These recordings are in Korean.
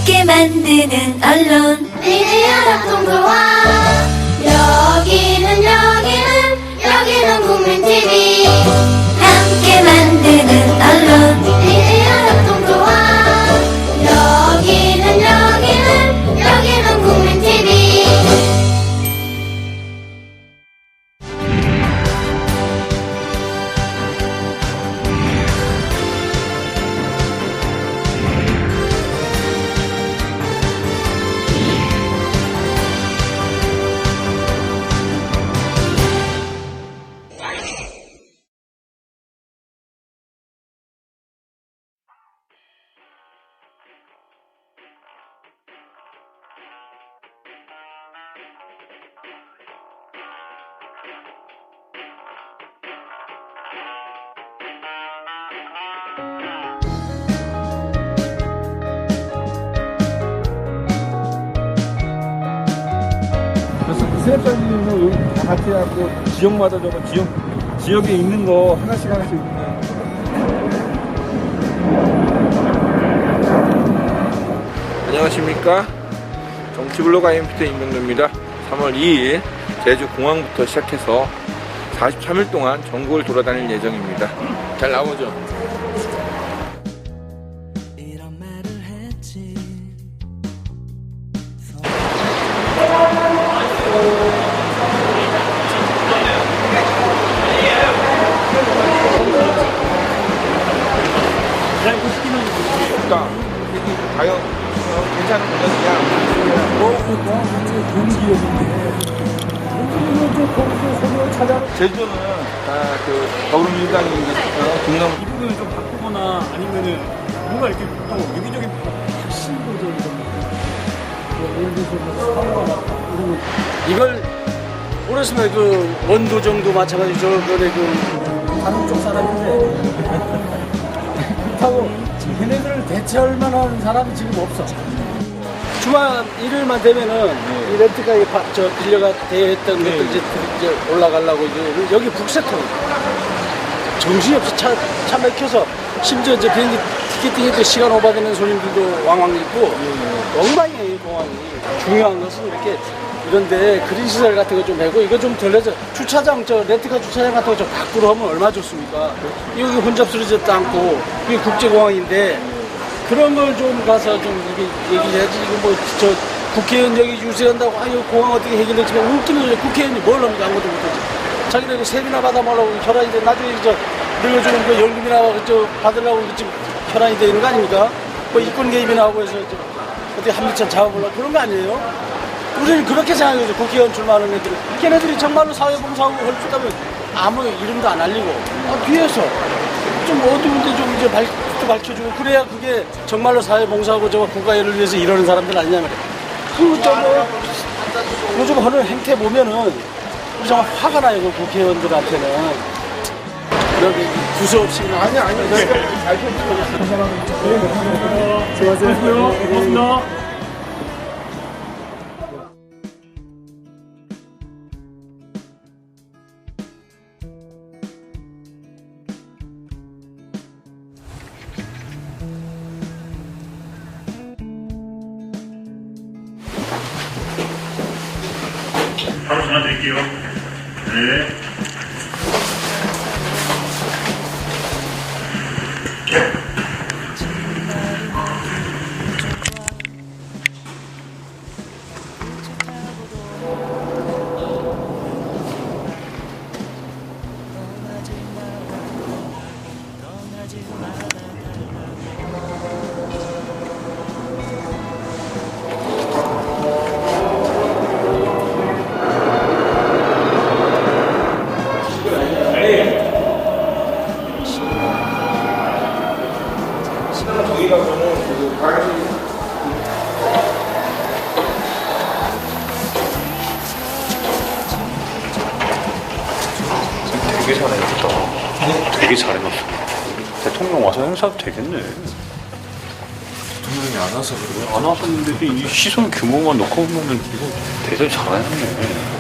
함께 만드는 언론 미디어 협동조합 여기는 국민TV 함께 만드는 언론 미디어 협동조합 여기는 국민TV 그래서 그 스냅사진을 여기 다 같이 하고 지역마다 지역에 있는 거 하나씩 있는. 안녕하십니까. 정치블로그 IMPT 임명도입니다. 3월 2일 제주 공항부터 시작해서 43일 동안 전국을 돌아다닐 예정입니다. 잘 나오죠? 과연 괜찮은 공연이야? 제주도는 그 더불어민주당이 중남 이 부분을 좀 바꾸거나 아니면은 뭔가 이렇게 또 유기적인 혁신도전 이걸 모르시면 그 원도정도 마찬가지 저번에 그 다른 쪽 사람인데 그렇다고 걔네들을 대체할 만한 사람이 지금 없어. 주말 일요일만 되면은 이 렌트카에 빌려가 대했던 것들 이제 올라가려고 이제 여기 북새통 정신이 없이 차 막혀서 심지어 이제 비행기 티켓팅해도 시간 오버되는 손님들도 왕왕 있고 엉망이에요 이 공항이. 중요한 것은 이렇게 이런데 그린 시설 같은 거 좀 해고 이거 좀 덜려서 주차장 렌트카 주차장 같은 거 좀 밖으로 하면 얼마 좋습니까? 여기 혼잡스러지도 않고 이게 국제공항인데 그런 걸 좀 가서 좀 이게 얘기를 해야지. 이거 뭐 국회의원 여기 유세한다고 아유 공항 어떻게 해결됐지만 웃기는 국회의원이 뭘 합니까? 아무것도 못하지. 자기들 세비나 받아먹으려고 혈안인데 나중에 늘려주는 그 연금이나 받으려고 지금 혈안이 되는 거 아닙니까? 뭐 이권 개입이나 하고 해서 어떻게 한미천 잡아보려고 그런 거 아니에요? 우리는 그렇게 생각해서 국회의원 출마하는 애들은 걔네들이 정말로 사회봉사하고 할 수 있다면 아무 이름도 안 알리고 뒤에서 좀 어두운데 좀 이제 밝혀주고 그래야 그게 정말로 사회봉사하고 국가일을 위해서 이러는 사람들 아니냐 말이야. 그리고 요즘 하는 행태 보면은 정말 화가 나요. 그 국회의원들한테는 여기 두서없이 아니 수고하세요. 고맙습니다. 바로 전화 드릴게요. 네. 되게 잘해놨다. 되게 잘해놨어. 대통령 와서 행사도 되겠네. 대통령이 안 와서 그래요? 안 왔었는데 이 시선 규모만 놓고 보면은 이거 대단히 잘해놨네.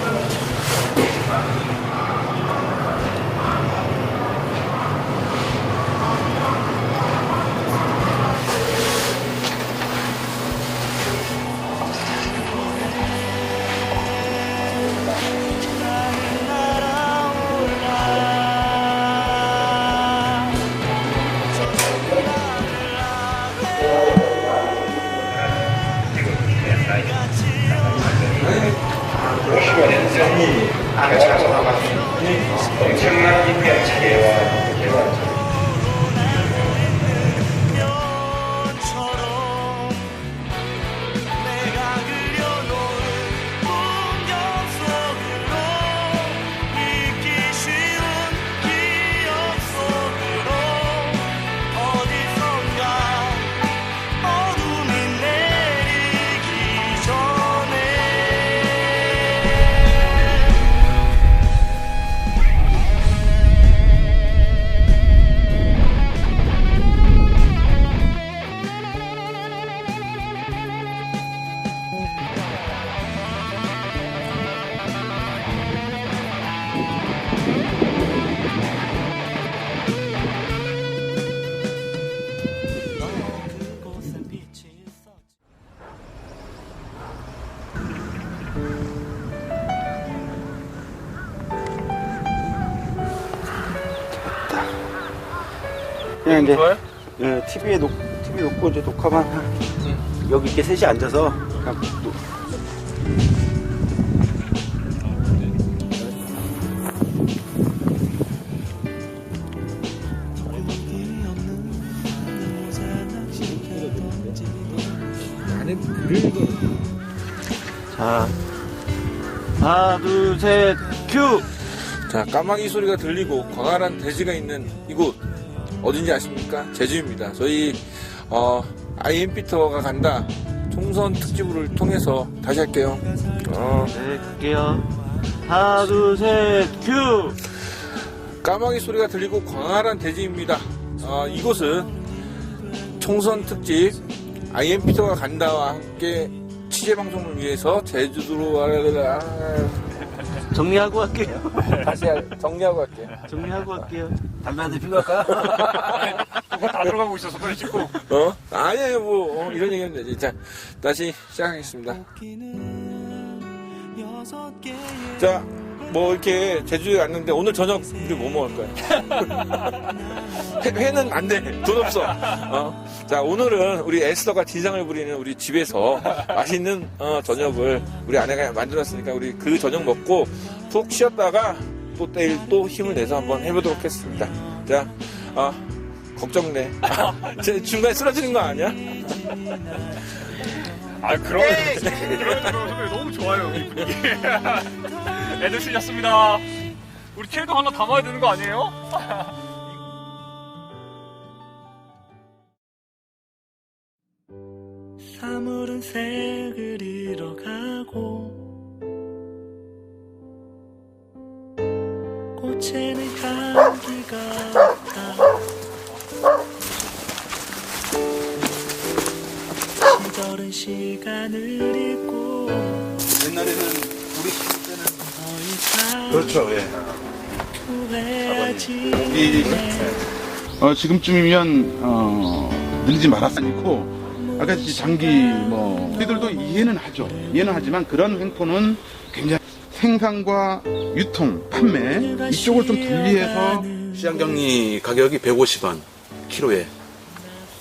본인이 안에 자성하고 엄청난 인력 차례와 개발 그냥 이제 좋아요? TV에 놓고 이제 녹화만 여기 이렇게 셋이 앉아서 그냥 안에 불을 자, 하나, 둘, 셋, 큐! 자, 까마귀 소리가 들리고 광활한 대지가 있는 이곳 어딘지 아십니까? 제주입니다. 저희 IMP 투어가 간다 총선 특집을 통해서 다시 할게요. 할게요. 하나, 둘, 셋, 큐! 까마귀 소리가 들리고 광활한 대지입니다. 이곳은 총선 특집 IMP 투어가 간다와 함께 취재 방송을 위해서 제주도로 정리하고 할게요. 다시 정리하고 할게요. 정리하고 할게요. 담배 한 대 피고 할까요? 다 들어가고 있어서 빨리 찍고. 아니에요, 뭐, 이런 얘기 하면 되지. 자, 다시 시작하겠습니다. 자, 뭐, 이렇게 제주에 왔는데, 오늘 저녁 우리 뭐 먹을 거야? 회는 안 돼. 돈 없어. 자, 오늘은 우리 에스더가 진상을 부리는 우리 집에서 맛있는, 저녁을 우리 아내가 만들었으니까 우리 그 저녁 먹고 푹 쉬었다가 또 내일 또 힘을 내서 한번 해보도록 하겠습니다. 자, 걱정돼. 중간에 쓰러지는 거 아니야? 그러면 너무 좋아요, 이 분위기. 애들 신났습니다. 우리 캐릭터 하나 담아야 되는 거 아니에요? 사물은 색을 잃어가고 꽃에는 향기가 없다. 시절은 시간을 잊고 옛날에는 우리 시절 때는 더 이상 그렇죠. 예. 후회하지 지금쯤이면 늘리지 말았으니고 아까 장기 우리들도 이해는 하죠. 이해는 하지만 그런 횡포는 굉장히 생산과 유통, 판매 이쪽을 좀 분리해서 시장정리 가격이 150원 키로에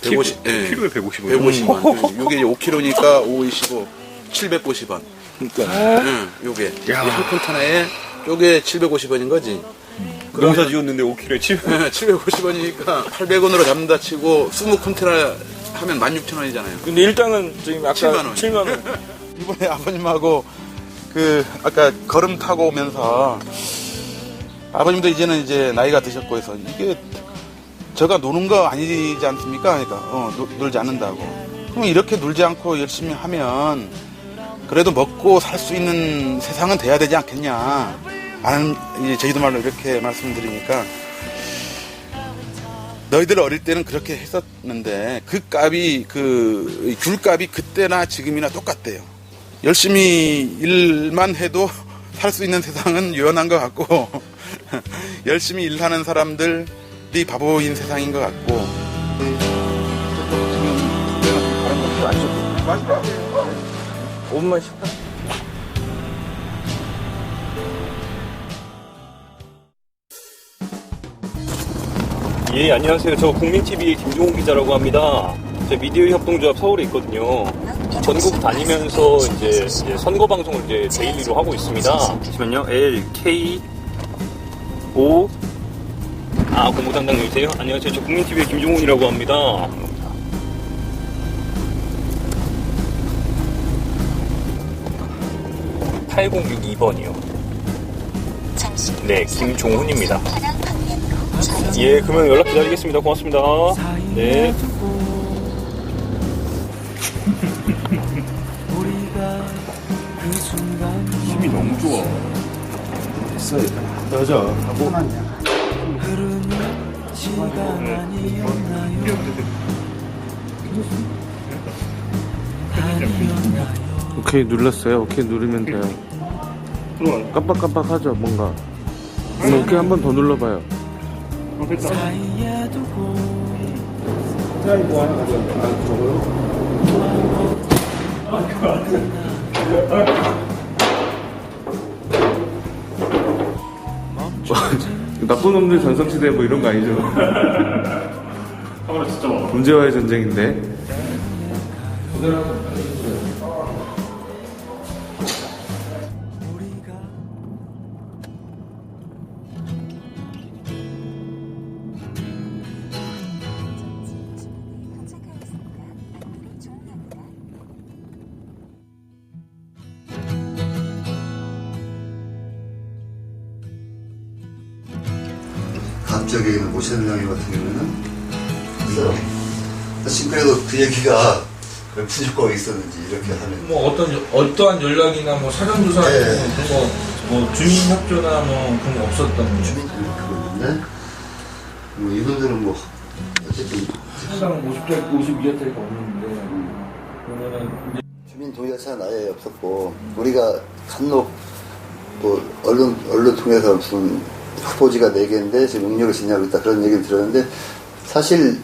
150, 키로에 150원. 150원. 요게 5kg니까 525 790원. 그러니까 요게 한 콘테나에 요게 750원인 거지. 농사 지었는데 5kg에 750원이니까 800원으로 잡는다 치고 20콘테나 하면 16,000원이잖아요. 근데 일당은 지금 아까 7만 7만원. 이번에 아버님하고 아까 걸음 타고 오면서 아버님도 이제는 이제 나이가 드셨고 해서 이게 저가 노는 거 아니지 않습니까? 그러니까 놀지 않는다고. 그럼 이렇게 놀지 않고 열심히 하면 그래도 먹고 살 수 있는 세상은 돼야 되지 않겠냐. 라는 이제 제주도 말로 이렇게 말씀드리니까 너희들 어릴 때는 그렇게 했었는데 그 값이 귤값이 그때나 지금이나 똑같대요. 열심히 일만 해도 살 수 있는 세상은 유연한 것 같고 열심히 일하는 사람들이 바보인 세상인 것 같고. 마지막에 5분만 쉬었다. 예, 안녕하세요. 저 국민TV 김종훈 기자라고 합니다. 제 미디어 협동조합 서울에 있거든요. 전국 다니면서 이제 선거 방송을 이제 데일리로 하고 있습니다. 잠시만요. LK5 공무담당님이세요? 안녕하세요. 저 국민TV의 김종훈이라고 합니다. (8062번이요) 네, 김종훈입니다. 예, 그러면 연락 기다리겠습니다. 고맙습니다. 네. 힘이 너무 좋아. 됐어. 여자 하고. 오케이 눌렀어요. 오케이 누르면 돼요. 깜빡깜빡하죠 뭔가. 오케이 한 번 더 눌러봐요. 이거 하나 가져가. 나쁜 놈들 전성시대 뭐 이런 거 아니죠? 카메라 진짜 많아. 문제와의 전쟁인데. 갑자기 모시는 형님 같은 경우는 있어요. 지금까지도 그 얘기가 무슨 효과가 있었는지 이렇게 하면 뭐 어떠한 연락이나 뭐 사전조사 네. 뭐 주민협조나 뭐 그런 거 없었던 주민 그건데 뭐 이분들은 뭐 어쨌든 항상 52회짜리가 없는데 그러면은 주민 동의 자체는 아예 없었고 우리가 간혹 뭐 언론 통해서 무슨 후보지가 4개인데 지금 응력을 진행하고 있다 그런 얘기를 들었는데 사실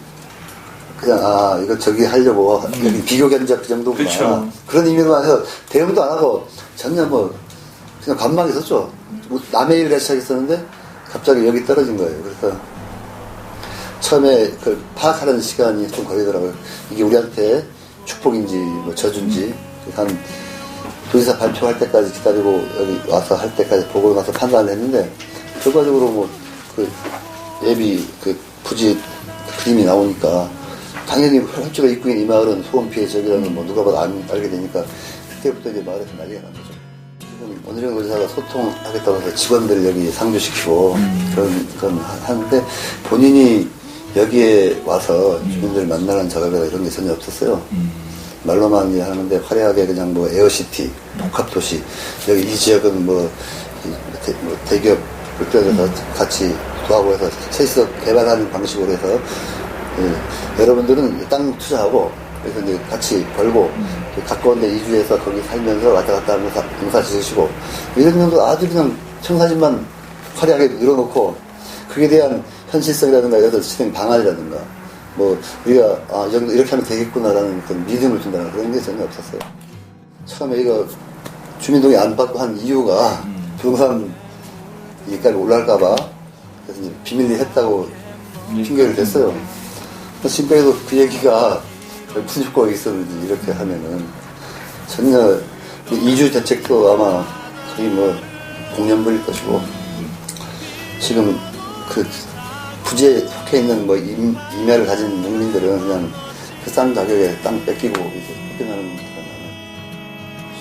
그냥 이거 저기 하려고 여기 비교 견적 그 정도구나 그렇죠. 그런 의미로만 해서 대응도 안 하고 전혀 뭐 그냥 관망 있었죠. 뭐 남의 일을 시작했었는데 갑자기 여기 떨어진 거예요. 그래서 처음에 그 파악하는 시간이 좀 걸리더라고요. 이게 우리한테 축복인지 뭐 저주인지 한 도지사 발표할 때까지 기다리고 여기 와서 할 때까지 보고 나서 판단을 했는데 결과적으로 뭐 그 예비 그 부지 그림이 나오니까 당연히 협조가 입구인 이 마을은 소음 피해 지역이라는 건 뭐 누가 봐도 알게 되니까 그때부터 이제 마을에서 난리가 난 거죠. 지금 원희룡 도지사가 소통하겠다고 해서 직원들을 여기 상주시키고 그런 하는데 본인이 여기에 와서 주민들을 만나는 작업이나 이런 게 전혀 없었어요. 말로만 하는데 화려하게 그냥 뭐 에어시티, 복합도시, 여기 이 지역은 뭐 대기업을 껴서 같이 도하고 해서 셋이서 개발하는 방식으로 해서 여러분들은 땅 투자하고 그래서 이제 같이 벌고 가까운 데 이주해서 거기 살면서 왔다 갔다 하면서 농사 지으시고 이런 정도 아주 그냥 청사진만 화려하게 늘어놓고 그에 대한 현실성이라든가 여러 진행 방안이라든가 뭐 우리가 이 정도 이렇게 하면 되겠구나라는 그런 믿음을 준다는 그런 게 전혀 없었어요. 처음에 이거 주민동의 안 받고 한 이유가 부동산 여기까지 올라갈까봐 그래서 이제 비밀리 했다고 핑계를 댔어요. 지금까지도 그 얘기가 무슨 효과가 있었는지 이렇게 하면은 전혀 이주 대책도 아마 거의 뭐 공년불일 것이고 지금 그 부지에 속해 있는 뭐 임야를 가진 농민들은 그냥 그 싼 가격에 땅 뺏기고 이제 쫓겨나는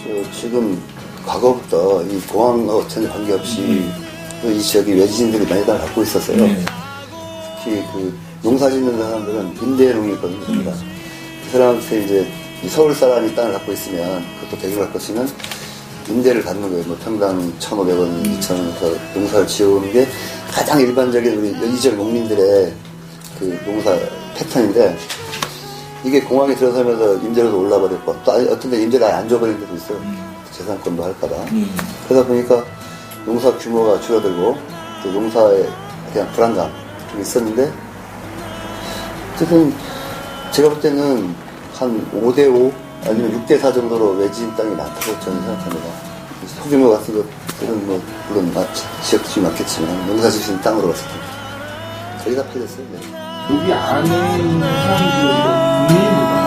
그런 지금 과거부터 이 공항하고 전혀 관계없이 이 지역이 외지인들이 많이 땅을 갖고 있었어요. 특히 그 농사 짓는 사람들은 임대농이 있거든요. 그 사람한테 이제 서울 사람이 땅을 갖고 있으면 그것도 100을 갖고 있으면 임대를 받는 거예요. 뭐 평당 1,500원, 2,000원에서 농사를 지어오는 게 가장 일반적인 우리 이 지역 농민들의 그 농사 패턴인데 이게 공항에 들어서면서 임대료도 올라버렸고 또 어떤 데 임대를 안 줘버리는 데도 있어요. 재산권도 할까봐. 그러다 보니까 농사 규모가 줄어들고 또 농사에 그냥 불안감 좀 있었는데 어쨌든 제가 볼 때는 한 5대5 아니면 6대4 정도로 외지인 땅이 많다고 저는 생각합니다. 소규모 같은 것들은 뭐 물론 지역들이 많겠지만 농사 지으신 땅으로 봤을 때 거의 다 팔렸어요. 네. 여기 안에 있는 사람들이 국민보다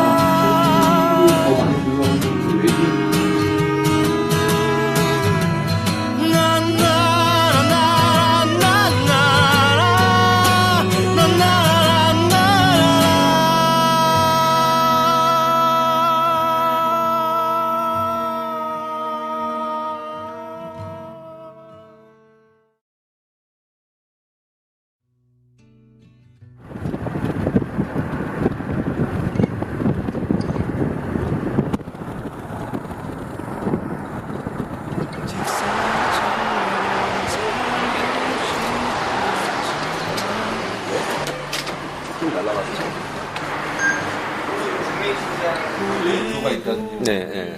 구조가 있다든지. 네, 네.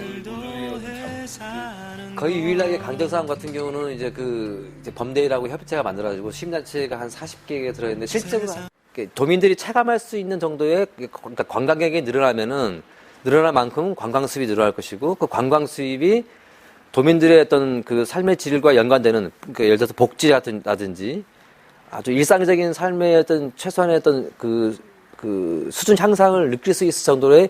거의 유일하게 강정사업 같은 경우는 이제 이제 범대라고 협의체가 만들어가지고 시민단체가 한 40개 들어있는데 실제로 도민들이 체감할 수 있는 정도의 그러니까 관광객이 늘어날 만큼 관광 수입이 늘어날 것이고 그 관광 수입이 도민들의 어떤 그 삶의 질과 연관되는 그러니까 예를 들어서 복지라든지 아주 일상적인 삶의 어떤 최소한의 어떤 그 수준 향상을 느낄 수 있을 정도의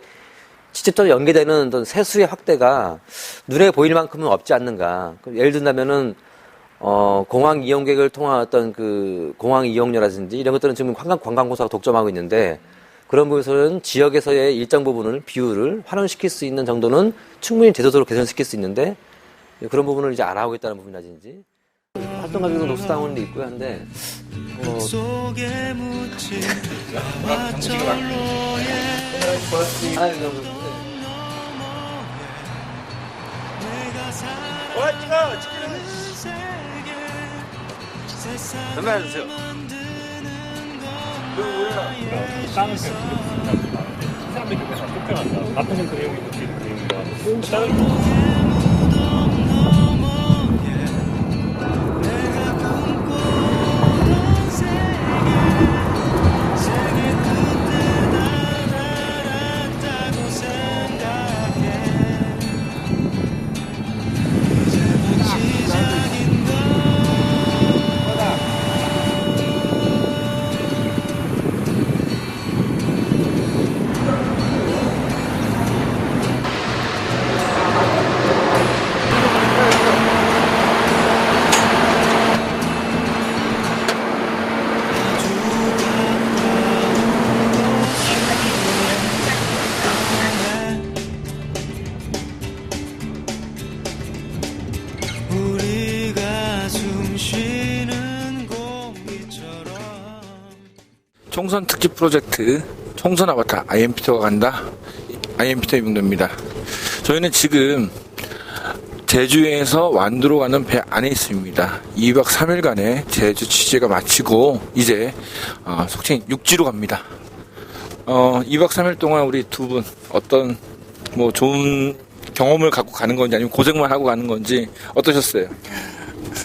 직접적으로 연계되는 어떤 세수의 확대가 눈에 보일 만큼은 없지 않는가. 예를 든다면은, 공항 이용객을 통한 어떤 공항 이용료라든지 이런 것들은 지금 관광공사가 독점하고 있는데 그런 부분에서는 지역에서의 일정 부분을, 비율을 환원시킬 수 있는 정도는 충분히 제도적으로 개선시킬 수 있는데 그런 부분을 이제 안 하고 있다는 부분이라든지 활동가 중에서 노숙당원도 있고요 한데, 속에 묻힌 화절로에 전화해주세요. 땅을 사람들이 그래서 쫓겨난다. 나쁜 그림이 느끼는 그림과 총선 특집 프로젝트 총선 아바타 IMP터가 간다. IMP터 이봉도입니다. 저희는 지금 제주에서 완도로 가는 배 안에 있습니다. 2박 3일간의 제주 취재가 마치고 이제 속칭 육지로 갑니다. 2박 3일 동안 우리 두 분 어떤 좋은 경험을 갖고 가는 건지 아니면 고생만 하고 가는 건지 어떠셨어요?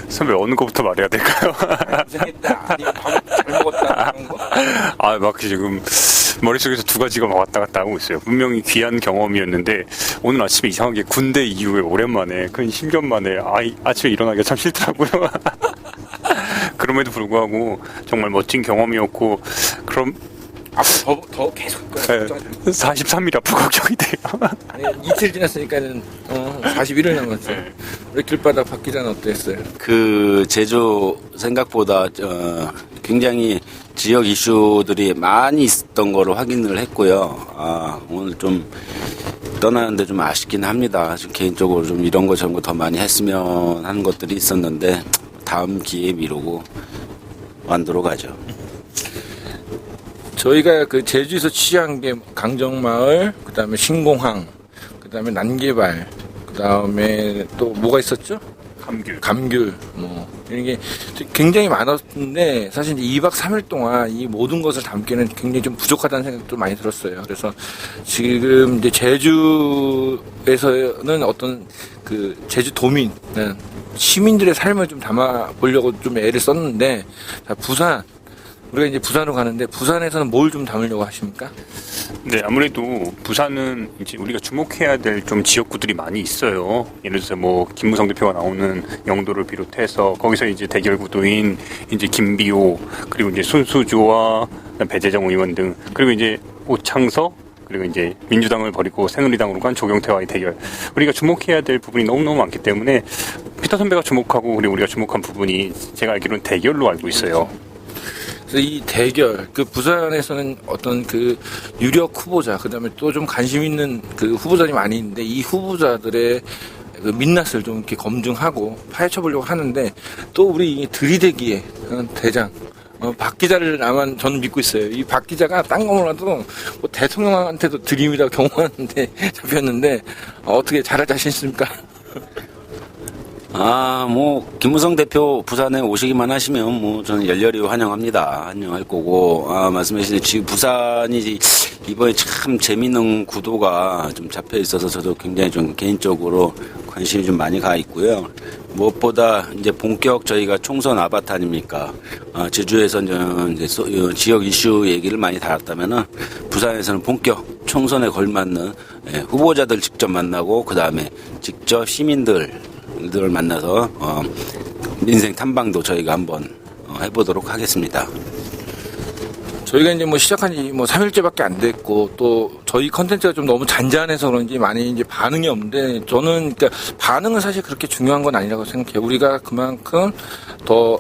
선배 어느 거부터 말해야 될까요? 고생했다, 아니면 밥 잘 먹었다 그런 거? 막 지금 머릿속에서 두 가지가 막 왔다 갔다 하고 있어요. 분명히 귀한 경험이었는데 오늘 아침에 이상하게 군대 이후에 오랜만에 근 10년 만에 아침에 일어나기가 참 싫더라고요. 그럼에도 불구하고 정말 멋진 경험이었고 그럼 앞으로 더 계속 43일 앞으로 걱정이 돼요. 아니, 이틀 지났으니까는 41일 남았어요. 우리 길바닥 박 기자는 어땠어요? 제주 생각보다 굉장히 지역 이슈들이 많이 있었던 거로 확인을 했고요. 오늘 좀 떠나는데 좀 아쉽긴 합니다. 좀 개인적으로 좀 이런 거 저런 거 더 많이 했으면 하는 것들이 있었는데 다음 기회에 미루고 완도로 가죠. 저희가 제주에서 취재한 게 강정마을, 그 다음에 신공항, 그 다음에 난개발, 그 다음에 또 뭐가 있었죠? 감귤, 이런 게 굉장히 많았는데, 사실 이제 2박 3일 동안 이 모든 것을 담기는 굉장히 좀 부족하다는 생각도 많이 들었어요. 그래서 지금 이제 제주에서는 어떤 제주 도민, 시민들의 삶을 좀 담아보려고 좀 애를 썼는데, 부산, 우리가 이제 부산으로 가는데 부산에서는 뭘 좀 담으려고 하십니까? 네, 아무래도 부산은 이제 우리가 주목해야 될 좀 지역구들이 많이 있어요. 예를 들어서 김무성 대표가 나오는 영도를 비롯해서 거기서 이제 대결 구도인 이제 김비호 그리고 이제 손수조와 배재정 의원 등 그리고 이제 오창석 그리고 이제 민주당을 버리고 새누리당으로 간 조경태와의 대결. 우리가 주목해야 될 부분이 너무너무 많기 때문에 피터 선배가 주목하고 우리가 주목한 부분이 제가 알기로는 대결로 알고 있어요. 그래서 이 대결, 부산에서는 어떤 유력 후보자, 그 다음에 또 좀 관심 있는 후보자들이 많이 있는데, 이 후보자들의 민낯을 좀 이렇게 검증하고 파헤쳐보려고 하는데, 또 우리 들이대기의 대장, 박 기자를 아마 저는 믿고 있어요. 이 박 기자가 딴 거 몰라도 대통령한테도 들이미다 경호하는데 잡혔는데, 어떻게 잘할 자신 있습니까? 김무성 대표 부산에 오시기만 하시면 저는 열렬히 환영할 거고, 말씀하신 지금 부산이 이번에 참 재밌는 구도가 좀 잡혀 있어서 저도 굉장히 좀 개인적으로 관심이 좀 많이 가 있고요. 무엇보다 이제 본격 저희가 총선 아바타 아닙니까? 제주에서는 이제 지역 이슈 얘기를 많이 다뤘다면은 부산에서는 본격 총선에 걸맞는 후보자들 직접 만나고 그 다음에 직접 시민들을 만나서 인생 탐방도 저희가 한번 해보도록 하겠습니다. 저희가 이제 시작한 지 3일째밖에 안 됐고, 또 저희 컨텐츠가 좀 너무 잔잔해서 그런지 많이 이제 반응이 없는데, 저는 그러니까 반응은 사실 그렇게 중요한 건 아니라고 생각해요. 우리가 그만큼 더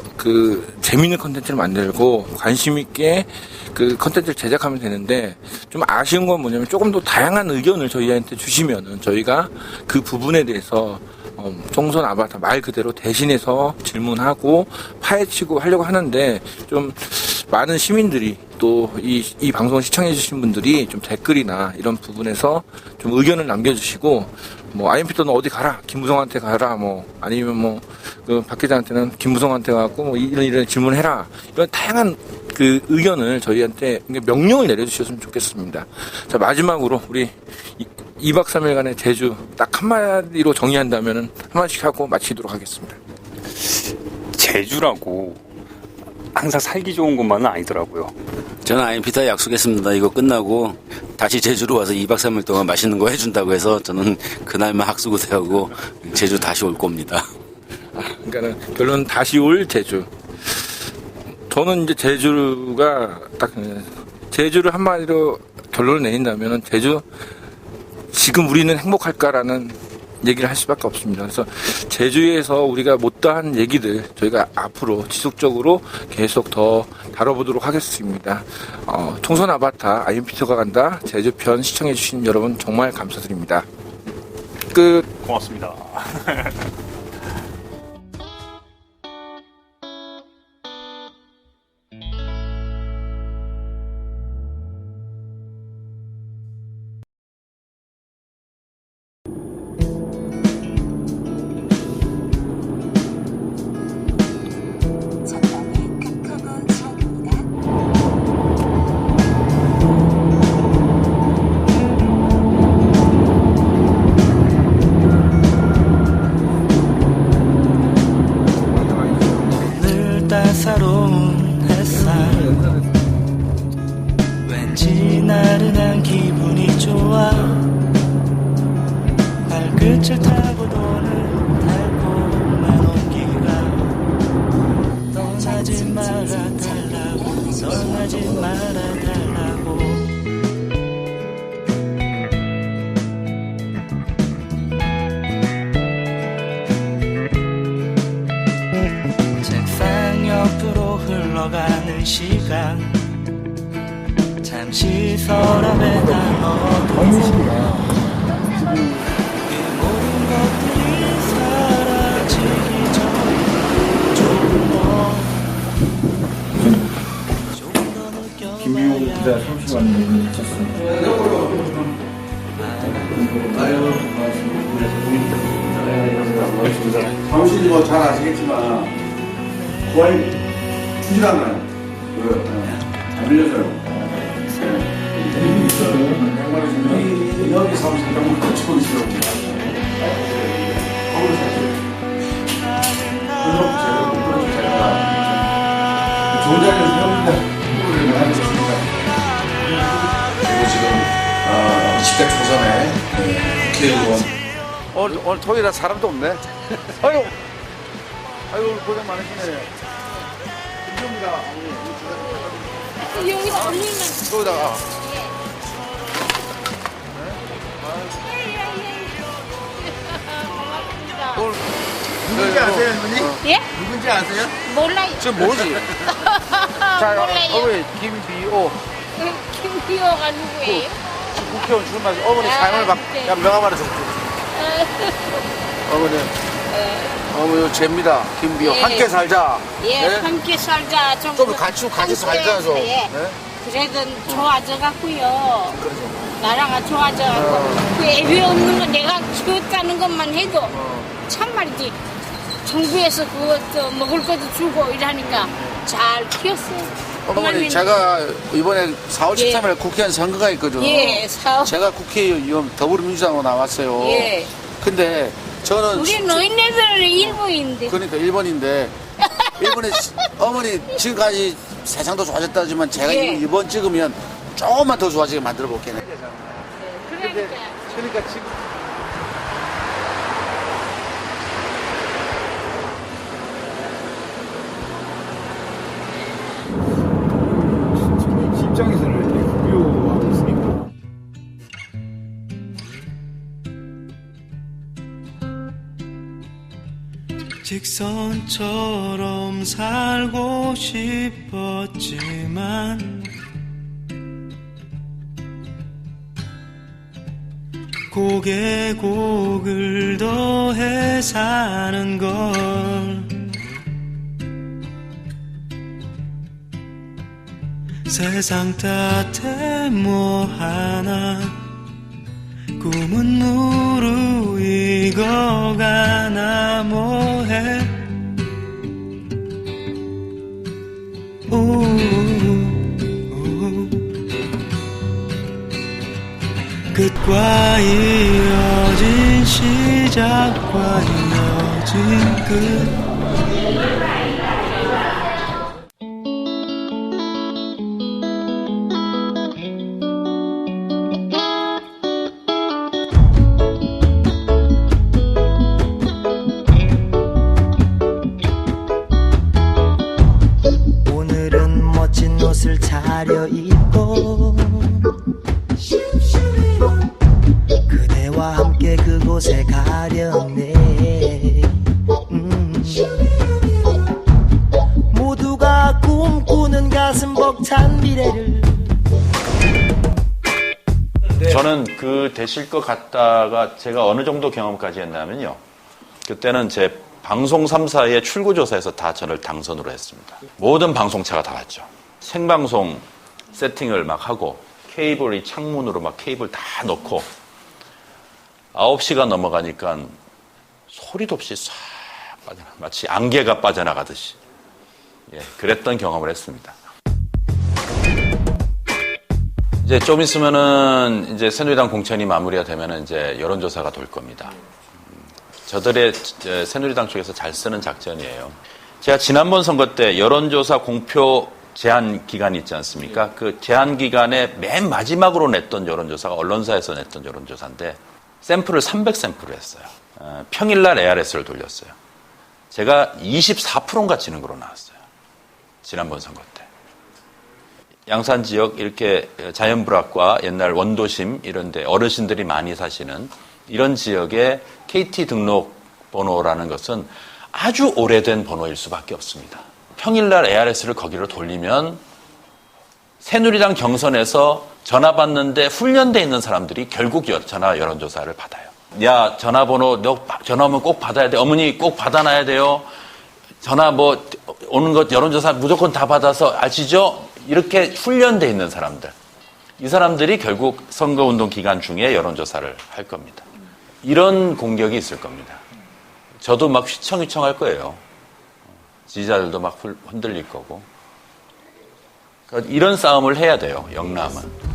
재밌는 컨텐츠를 만들고 관심 있게 그 컨텐츠를 제작하면 되는데, 좀 아쉬운 건 뭐냐면 조금 더 다양한 의견을 저희한테 주시면은 저희가 그 부분에 대해서 총선 아바타 말 그대로 대신해서 질문하고 파헤치고 하려고 하는데, 좀 많은 시민들이 또 이 방송을 시청해 주신 분들이 좀 댓글이나 이런 부분에서 좀 의견을 남겨주시고, IMP도 어디 가라, 김무성한테 가라, 아니면 박 기자한테는 김무성한테 가고 이런 질문해라, 이런 다양한 그 의견을 저희한테 명령을 내려주셨으면 좋겠습니다. 자, 마지막으로 우리 2박 3일간의 제주 딱 한마디로 정의한다면은 한마디씩 하고 마치도록 하겠습니다. 제주라고 항상 살기 좋은 곳만은 아니더라고요. 저는 IMP한테 약속했습니다. 이거 끝나고 다시 제주로 와서 2박 3일 동안 맛있는 거 해준다고 해서 저는 그날만 학수고대하고 제주 다시 올 겁니다. 그러니까는 결론 다시 올 제주. 저는 이제 제주가 제주를 한마디로 결론을 내린다면은 제주 지금 우리는 행복할까라는 얘기를 할 수밖에 없습니다. 그래서 제주에서 우리가 못다한 얘기들 저희가 앞으로 지속적으로 계속 더 다뤄보도록 하겠습니다. 총선 아바타 IMP가 간다 제주편 시청해주신 여러분 정말 감사드립니다. 끝. 고맙습니다. 따사로운 햇살 왠지 나른한 기분이 좋아 발끝을 타고 도는 달콤한 온기가 떠나지 말아달라고 떠나지 말아달라고 옆으로 흘러가는 시간 잠시 서랍에 넣어두고 이 모든 것들이 사라지기 전에 조금 더 김미호 기자 성시환님 미쳤습니다. 사무실이 잘 아시겠지만 거의 추진하나요? 안 밀려서요. 일이 있어요. 양말이 주면 여기 사무실 너무 거치고 있어요. 거기서 사실 제가 좋은 자리에서 협의가 홍보를 하고 있습니다. 그리고 지금 20대 초선에 국회의원 오늘 토요일이라 사람도 없네. 아유 오늘 고생 많으시네. 김정미가 여기다 올리면 여기다가 오늘 누군지 아세요, 할머니? 예? 누군지 아세요? 몰라요. 지금 뭐지? 자, 몰라요. 어머니 김비호 김비호가 누구예요? 지금 국회의원 출마해서 어머니 사연을 네. 명함 하나 좀 어머니 쟤입니다. 김비호 예. 함께 살자. 예, 네? 함께 살자. 좀 같이 살자 좀. 예. 네? 그래도 좋아져 갖고요. 나라가 좋아져 갖고 그 애비 없는 거 내가 키웠다는 것만 해도 참 말이지. 정부에서 그것도 먹을 것도 주고 이러니까 잘 키웠어요. 어머니, 제가 이번에 4월 13일 국회의원 선거가 있거든요. 예, 제가 국회의원 더불어민주당으로 나왔어요. 예. 근데 저는 우리 노인네들은 일본인데. 그러니까 일본인데 일본에 어머니 지금까지 세상도 좋아졌다지만 제가 예. 이번 찍으면 조금만 더 좋아지게 만들어 볼게요. 그러니까 지금 입장에서는 이렇게 급여하고 있으니까. 직선처럼 살고 싶었지만 곡에 곡을 더해 사는 걸 세상 탓에 뭐 하나 꿈은 무르익어가나 뭐해 끝과 이어진 시작과 이어진 끝 오늘은 멋진 옷을 차려입고 그대와 함께 그곳에 가려네 모두가 꿈꾸는 가슴 벅찬 미래를 저는 그 되실 것 같다가 제가 어느 정도 경험까지 했냐면요. 그때는 제 방송 3사의 출구조사에서 다 저를 당선으로 했습니다. 모든 방송차가 다 왔죠. 생방송 세팅을 막 하고 케이블이 창문으로 막 케이블 다 넣고 9시가 넘어가니까 소리도 없이 싹 빠져나가 마치 안개가 빠져나가듯이 그랬던 경험을 했습니다. 이제 좀 있으면은 이제 새누리당 공천이 마무리가 되면은 이제 여론조사가 돌 겁니다. 저들의 새누리당 쪽에서 잘 쓰는 작전이에요. 제가 지난번 선거 때 여론조사 공표 제한 기간이 있지 않습니까? 그 제한 기간에 맨 마지막으로 냈던 여론조사가 언론사에서 냈던 여론조사인데 샘플을 300샘플을 했어요. 평일날 ARS를 돌렸어요. 제가 24%인가 지는 거로 나왔어요. 지난번 선거 때. 양산 지역 이렇게 자연불악과 옛날 원도심 이런 데 어르신들이 많이 사시는 이런 지역의 KT 등록 번호라는 것은 아주 오래된 번호일 수밖에 없습니다. 평일날 ARS를 거기로 돌리면 새누리당 경선에서 전화 받는데 훈련돼 있는 사람들이 결국 전화 여론조사를 받아요. 야, 전화번호 너 전화 오면 꼭 받아야 돼. 어머니 꼭 받아놔야 돼요. 전화 뭐 오는 것 여론조사 무조건 다 받아서 아시죠? 이렇게 훈련돼 있는 사람들. 이 사람들이 결국 선거운동 기간 중에 여론조사를 할 겁니다. 이런 공격이 있을 겁니다. 저도 막 휘청휘청 할 거예요. 지지자들도 막 흔들릴 거고. 그러니까 이런 싸움을 해야 돼요, 영남은.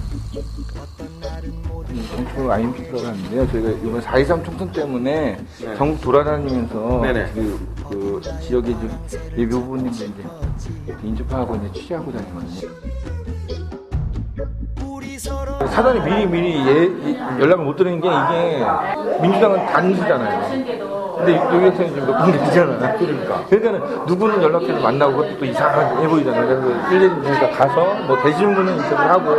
정치로 아임 들어갔는데요. 저희가 이번 4.23 총선 때문에 전국 돌아다니면서 그 지역의 좀 예비 후보님들 이제 인접하고 이제 취재하고 다니거든요. 사전에 미리 연락을 못 드리는 게 이게 민주당은 단수잖아요. 근데 여기에서는 지금 몇 번 되잖아. 그러니까는 누구는 연락해서 만나고 그것도 또 이상하게 보이잖아요. 그래서 일일이 그러니까 가서 뭐 되시는 분은 인터뷰를 하고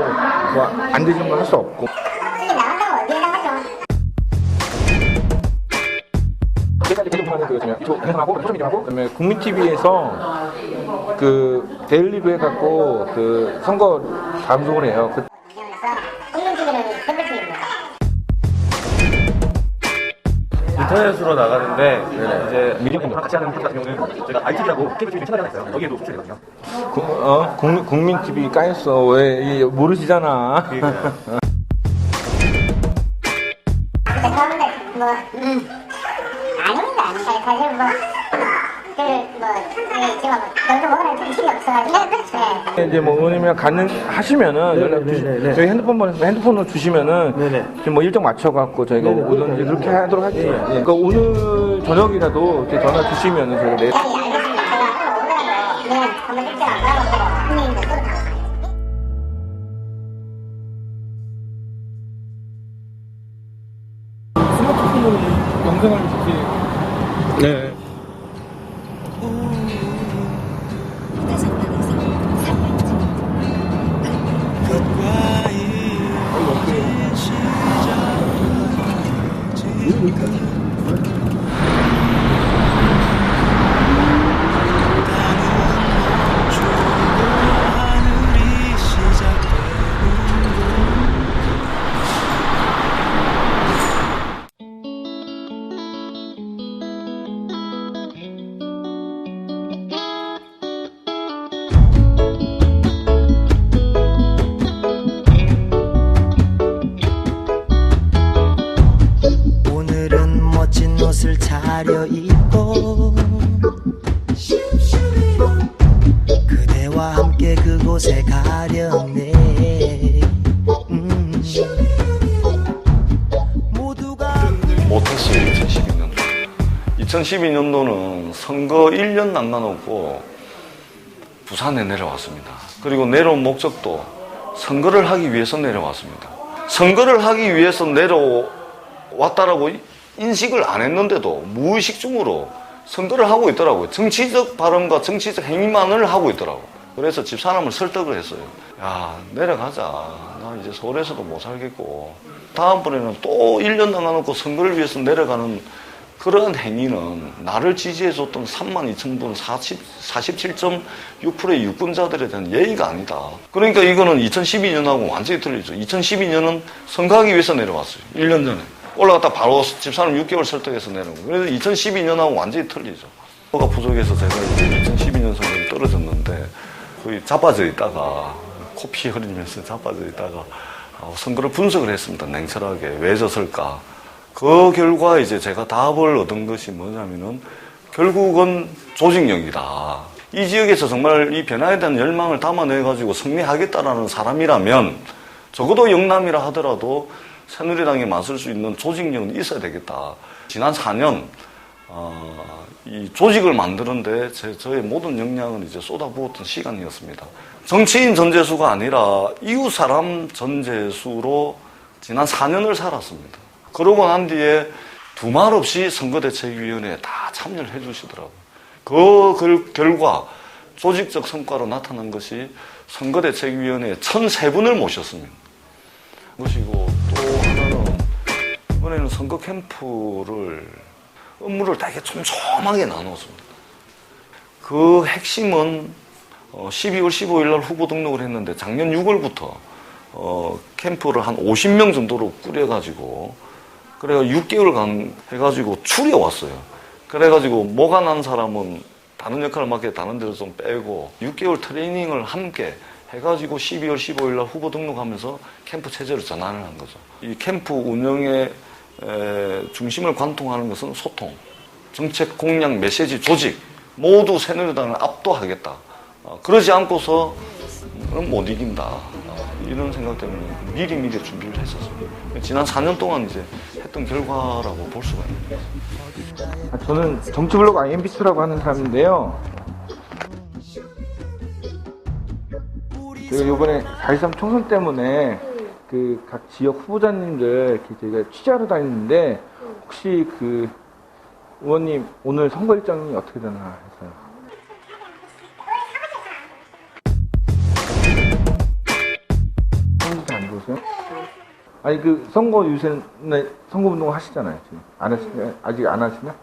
뭐 안 되시는 건 할 수 없고. 그다음에 국민TV에서 그 데일리로 해갖고 그 선거 방송을 해요. 인터넷으로 나가는데 이제 미디어분들 같이 하는 같은 경우는 제가 ITV라고 케이블 TV 채널이 있어요. 거기에도 송출되거든요. 국민TV 까였어. 왜 모르시잖아. 아닙니다. 사실 뭐 이제 뭐 의원님이랑 가능하시면은 연락 주시, 저희 핸드폰으로 주시면은 지금 뭐 일정 맞춰갖고 저희가 오든지 그렇게 하도록 할게요. 그러니까 오늘 저녁이라도 이렇게 전화 주시면은 저희가 내일. 스마트폰으로 영상을 이렇게. 네. 옷을 차려입고 그대와 함께 그곳에 가려네. 못했어요. 2012년도. 2012년도는 선거 1년 남겨놓고 부산에 내려왔습니다. 그리고 내려온 목적도 선거를 하기 위해서 내려왔습니다. 선거를 하기 위해서 내려왔다라고 인식을 안 했는데도 무의식 중으로 선거를 하고 있더라고요. 정치적 발언과 정치적 행위만을 하고 있더라고요. 그래서 집사람을 설득을 했어요. 야, 내려가자. 나 이제 서울에서도 못 살겠고. 다음번에는 또 1년 남아놓고 선거를 위해서 내려가는 그런 행위는 나를 지지해줬던 32,000분 47.6%의 유권자들에 대한 예의가 아니다. 그러니까 이거는 2012년하고 완전히 틀리죠. 2012년은 선거하기 위해서 내려왔어요. 1년 전에. 올라갔다 바로 집사람 6개월 설득해서 내려온 거예요. 그래서 2012년하고 완전히 틀리죠. 뭐가 부족해서 제가 이제 2012년 선거에 떨어졌는데 거의 자빠져 있다가 코피 흘리면서 자빠져 있다가 선거를 분석을 했습니다. 냉철하게. 왜 졌을까? 그 결과 이제 제가 답을 얻은 것이 뭐냐면은 결국은 조직력이다. 이 지역에서 정말 이 변화에 대한 열망을 담아내가지고 승리하겠다라는 사람이라면 적어도 영남이라 하더라도 새누리당에 맞설 수 있는 조직력은 있어야 되겠다. 지난 4년 이 조직을 만드는데 저의 모든 역량을 이제 쏟아부었던 시간이었습니다. 정치인 전재수가 아니라 이웃 사람 전재수로 지난 4년을 살았습니다. 그러고 난 뒤에 두말 없이 선거대책위원회에 다 참여를 해주시더라고요. 그 결과 조직적 성과로 나타난 것이 선거대책위원회에 1,003분을 모셨습니다. 것이고 또 하나는 이번에는 선거 캠프를 업무를 되게 촘촘하게 나눴습니다. 그 핵심은 12월 15일 날 후보 등록을 했는데 작년 6월부터 캠프를 한 50명 정도로 꾸려가지고 그래가 6개월간 해가지고 추려왔어요. 그래가지고 뭐가 난 사람은 다른 역할을 맡게 다른 데로 좀 빼고 6개월 트레이닝을 함께 해가지고 12월 15일 날 후보 등록하면서 캠프 체제로 전환을 한 거죠. 이 캠프 운영의 중심을 관통하는 것은 소통, 정책, 공약, 메시지, 조직 모두 새누리당을 압도하겠다. 그러지 않고서 못 이긴다. 이런 생각 때문에 미리 준비를 했었습니다. 지난 4년 동안 이제 했던 결과라고 볼 수가 있습니다. 저는 정치블로그 IMB2라고 하는 사람인데요. 제가 이번에 4.13 총선 때문에 그 각 지역 후보자님들 이렇게 저희가 취재하러 다니는데 혹시 그 의원님 오늘 선거 일정이 어떻게 되나 해서요. 선거 안 좋으세요? 아니 그 선거 유세 선거 운동 하시잖아요 지금 안 하시냐? 아직 안 하시나?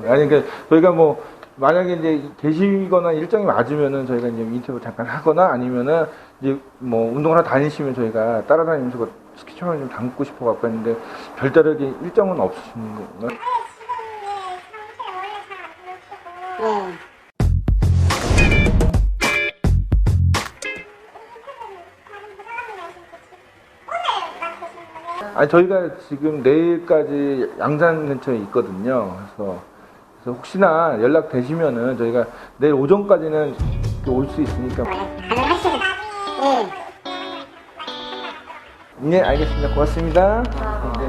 아니 그러니까 저희가 뭐 만약에 이제 계시거나 일정이 맞으면은 저희가 이제 인터뷰 잠깐 하거나 아니면은 이제 뭐 운동을 하러 다니시면 저희가 따라다니면서 스케줄을 좀 담고 싶어 갖고 했는데 별다르게 일정은 없으신 건가요? 아니 저희가 지금 내일까지 양산 근처에 있거든요. 그래서 혹시나 연락 되시면은 저희가 내일 오전까지는 올 수 있으니까. 네, 알겠습니다. 고맙습니다. 네.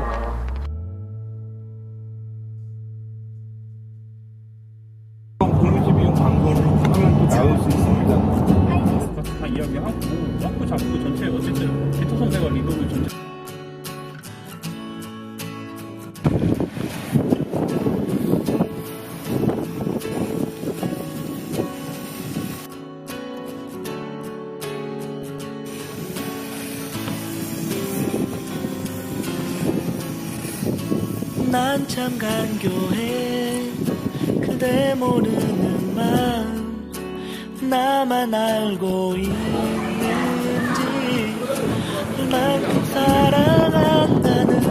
공유지 비용 광고를 하면 또 나올 수 있습니다. 다 이야기하고 잡고 전체 어쨌든 교통선대가 리더를 전체. 난 참 간교해 그대 모르는 마음 나만 알고 있는지 얼만큼 사랑한다는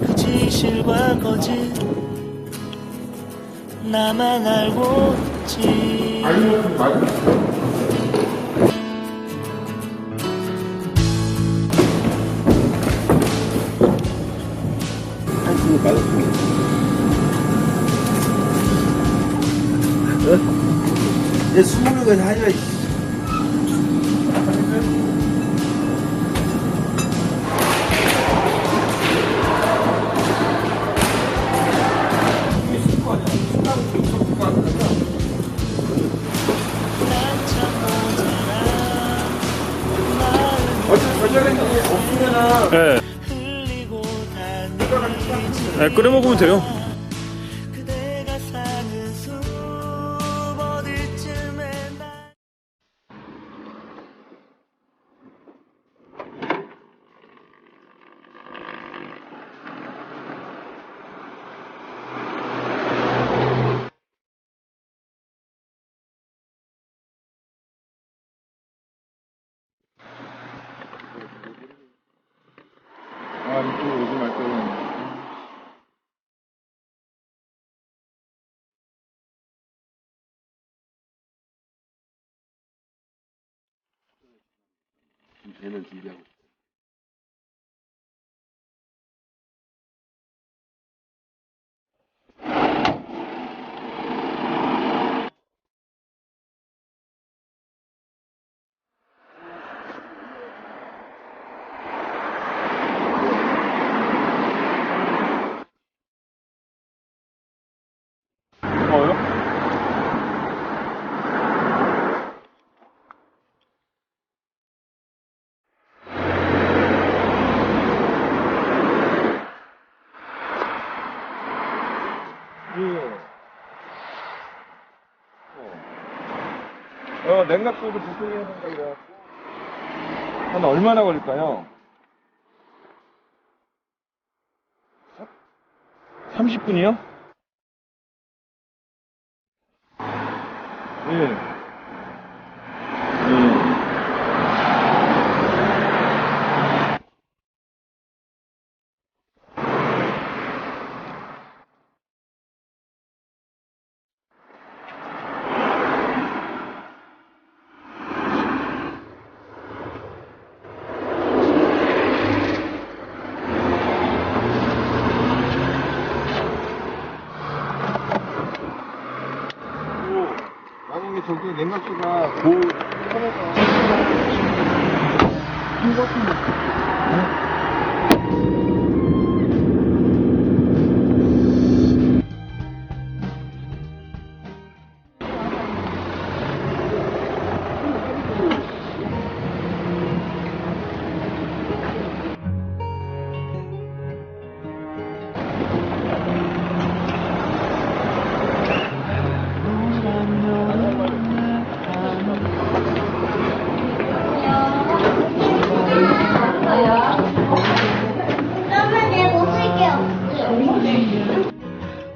그 진실과 거짓 나만 알고 있지 이제 20명까지 하셔야지. 네. 네, 끓여 먹으면 돼요. 아, 이쪽으로 오지 말 거예요. 배를 준비하고 있어요. 냉각수도 부팅해야 된다 그래갖고 한 얼마나 걸릴까요? 30분이요? 예. 만약에 저기 냉각수가 선에서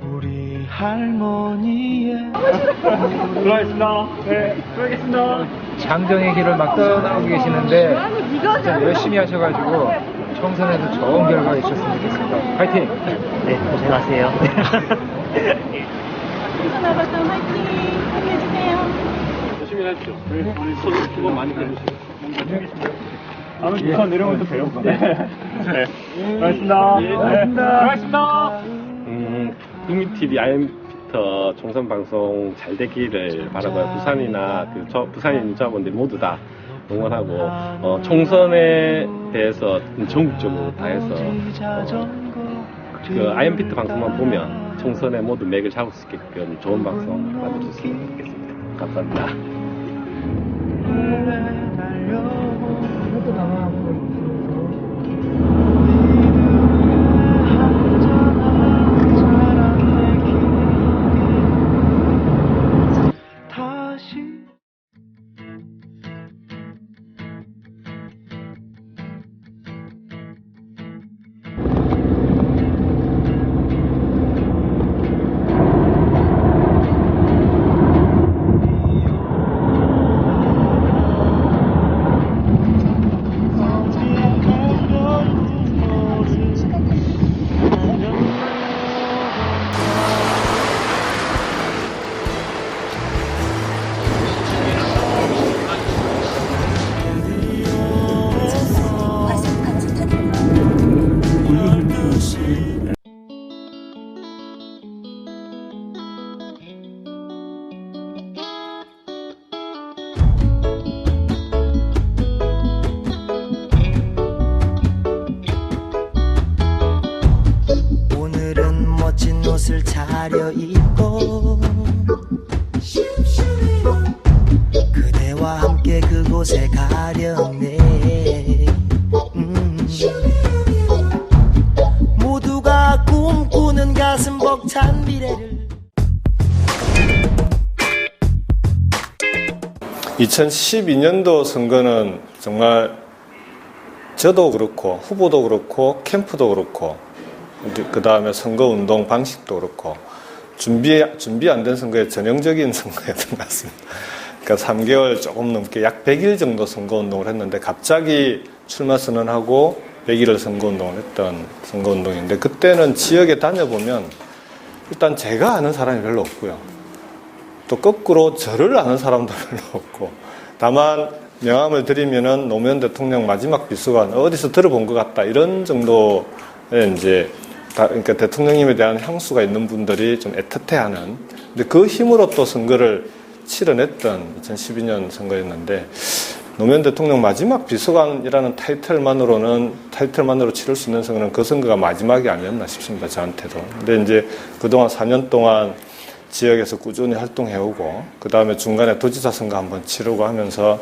우리 할머니의 들어가겠습니다. 네, 들어가겠습니다. 장정의 길을 막 떠나고 계시는데 진짜 열심히 하셔가지고 총선에서 좋은 결과 있었으면 좋겠습니다. 파이팅! 네, 고생하세요. 나갔던 화이팅 힘내주세요. 조심히 하십시오. 오늘 수고 많이 해주시고. 아무튼 우선 내려오면 또 봬요. 네. 고맙습니다. 고맙습니다. 국민TV IM피터 총선 방송 잘 되기를 바라고요. 부산이나 부산인 유자분들 모두 다 응원하고 총선에 대해서 전국적으로 다 해서 그 IM피터 방송만 보면 총선에 모두 맥을 잡을 수 있게끔 좋은 방송 만들어줬으면 좋겠습니다. 감사합니다. 옷을 차려입고 그대와 함께 그곳에 가려네. 모두가 꿈꾸는 가슴 벅찬 미래를 2012년도 선거는 정말 저도 그렇고 후보도 그렇고 캠프도 그렇고 그 다음에 선거운동 방식도 그렇고 준비 안 된 선거의 전형적인 선거였던 것 같습니다. 그러니까 3개월 조금 넘게 약 100일 정도 선거운동을 했는데 갑자기 출마 선언하고 100일을 선거운동을 했던 선거운동인데 그때는 지역에 다녀보면 일단 제가 아는 사람이 별로 없고요. 또 거꾸로 저를 아는 사람도 별로 없고 다만 명함을 드리면은 노무현 대통령 마지막 비서관 어디서 들어본 것 같다 이런 정도의 이제 그러니까 대통령님에 대한 향수가 있는 분들이 좀 애틋해하는 근데 그 힘으로 또 선거를 치러냈던 2012년 선거였는데 노무현 대통령 마지막 비서관이라는 타이틀만으로 치를 수 있는 선거는 그 선거가 마지막이 아니었나 싶습니다. 저한테도. 근데 이제 그동안 4년 동안 지역에서 꾸준히 활동해오고 그 다음에 중간에 도지사 선거 한번 치르고 하면서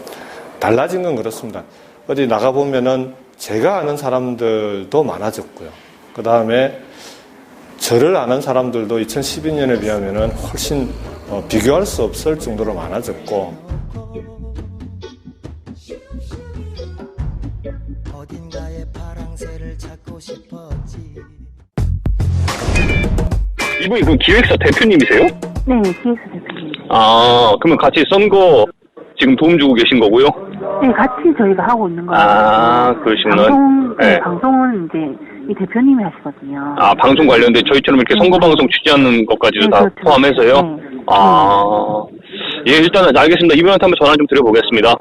달라진 건 그렇습니다. 어디 나가보면은 제가 아는 사람들도 많아졌고요. 그 다음에 저를 아는 사람들도 2012년에 비하면은 훨씬 비교할 수 없을 정도로 많아졌고 어딘가에 파랑새를 찾고 싶었지. 이분이 그 기획사 대표님이세요? 네, 기획사 대표님. 아, 그러면 같이 선거 지금 도움 주고 계신 거고요? 네, 같이 저희가 하고 있는 거예요. 아, 그러시구나. 네. 방송은 이제 이 대표님이 하시거든요. 아, 방송 관련된 저희처럼 이렇게 선거 방송 취재하는 것까지도 다 그렇죠. 포함해서요? 네. 아, 예, 일단은 알겠습니다. 이분한테 한번 전화 좀 드려보겠습니다.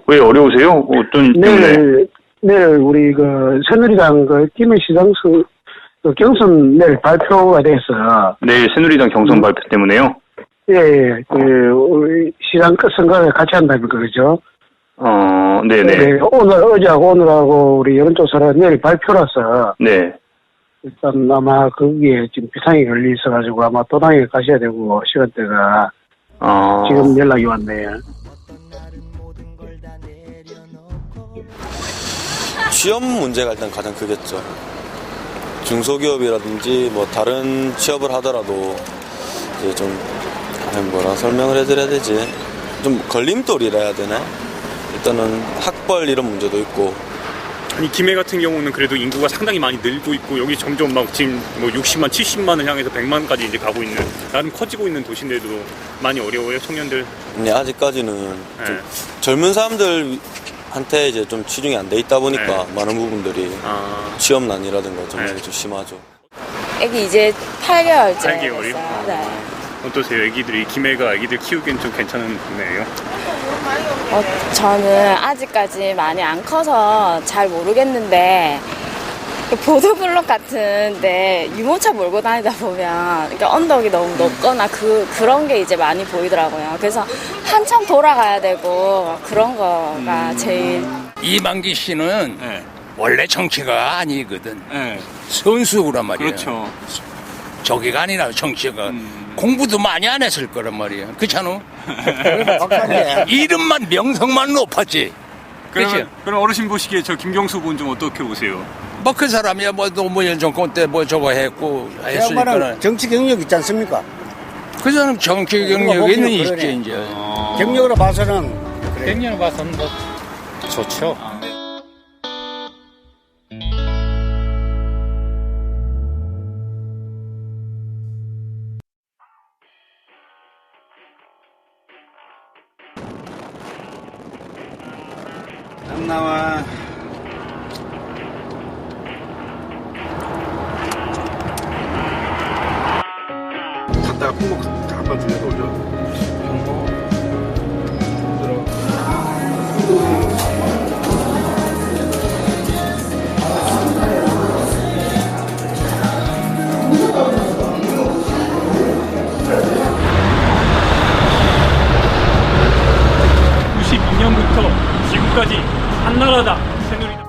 왜 어려우세요? 어떤 때문에? 내일 우리 그 새누리당 그 김해시장 경선 내일 발표가 돼서 내일 새누리당 경선 발표 때문에요? 예, 우리 시장 선거를 같이 한다니까 그죠? 네네. 네, 어제하고 오늘하고 우리 여론조사를 내일 발표라서. 네. 일단 아마 거기에 지금 비상이 걸려 있어가지고 아마 도당에 가셔야 되고 시간대가. 지금 연락이 왔네요. 취업 문제가 일단 가장 크겠죠. 중소기업이라든지 뭐 다른 취업을 하더라도 이제 좀 뭐라 설명을 해드려야 되지? 좀 걸림돌이라 해야 되나? 일단은 학벌 이런 문제도 있고. 아니 김해 같은 경우는 그래도 인구가 상당히 많이 늘고 있고 여기 점점 막 지금 뭐 60만, 70만을 향해서 100만까지 이제 가고 있는 나름 커지고 있는 도시인데도 많이 어려워요 청년들. 네, 아직까지는 좀 젊은 사람들한테 이제 좀 치중이 안 돼 있다 보니까 많은 부분들이 취업난이라든가 좀 좀 심하죠. 애기 이제 8개월째. 8개월이요? 네. 어떠세요? 애기들이 김해가 애기들 키우기엔 좀 괜찮은 동네예요? 저는 아직까지 많이 안 커서 잘 모르겠는데 보도블록 같은데 유모차 몰고 다니다 보면 이렇게 언덕이 너무 높거나 그런 게 이제 많이 보이더라고요. 그래서 한참 돌아가야 되고 그런 거가 제일. 이만기 씨는 원래 정치가 아니거든. 선수구란 말이야. 그렇죠. 저기가 아니라 정치가 공부도 많이 안 했을 거란 말이야. 그렇잖아? 이름만 명성만 높았지. 그럼 어르신 보시기에 저 김경수 후보는 좀 어떻게 보세요? 뭐 그 사람이야 뭐 노무현 정권 때 뭐 저거 했고 했으니까. 정치 경력 있지 않습니까? 그 사람 정치 경력이 있는 있지 이제. 경력으로 봐서는 그래. 경력으로 봐서는 뭐 좋죠. 안 나와. 갔다가 품목 한번 중에서 올려. 지금까지 한나라당 새누리당.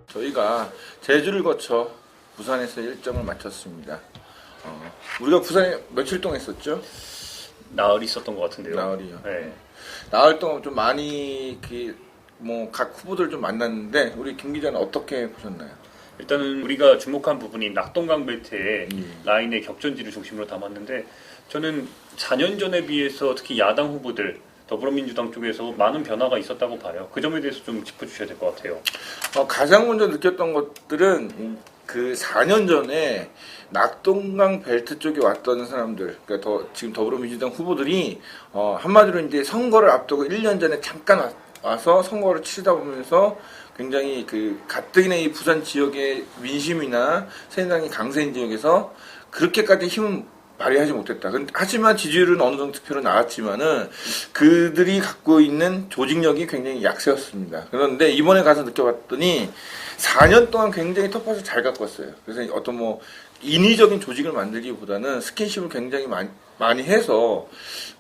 저희가 제주를 거쳐 부산에서 일정을 마쳤습니다. 우리가 부산에 며칠 동안 있었죠? 나흘 있었던 것 같은데요. 나흘이요. 네. 나흘 동안 좀 많이 각 후보들 좀 만났는데 우리 김 기자는 어떻게 보셨나요? 일단은 우리가 주목한 부분이 낙동강 벨트의 라인의 격전지를 중심으로 담았는데 저는 4년 전에 비해서 특히 야당 후보들 더불어민주당 쪽에서 많은 변화가 있었다고 봐요. 그 점에 대해서 좀 짚어주셔야 될 것 같아요. 가장 먼저 느꼈던 것들은 그 4년 전에 낙동강 벨트 쪽에 왔던 사람들, 그러니까 지금 더불어민주당 후보들이 한마디로 이제 선거를 앞두고 1년 전에 잠깐 와서 선거를 치르다 보면서 굉장히 그 가뜩이나 이 부산 지역의 민심이나 새누리당이 강세인 지역에서 그렇게까지 힘은 발휘하지 못했다. 하지만 지지율은 어느 정도 득표로 나왔지만은 그들이 갖고 있는 조직력이 굉장히 약세였습니다. 그런데 이번에 가서 느껴봤더니 4년 동안 굉장히 텃밭을 잘 가꿨어요. 그래서 어떤 인위적인 조직을 만들기보다는 스킨십을 굉장히 많이 해서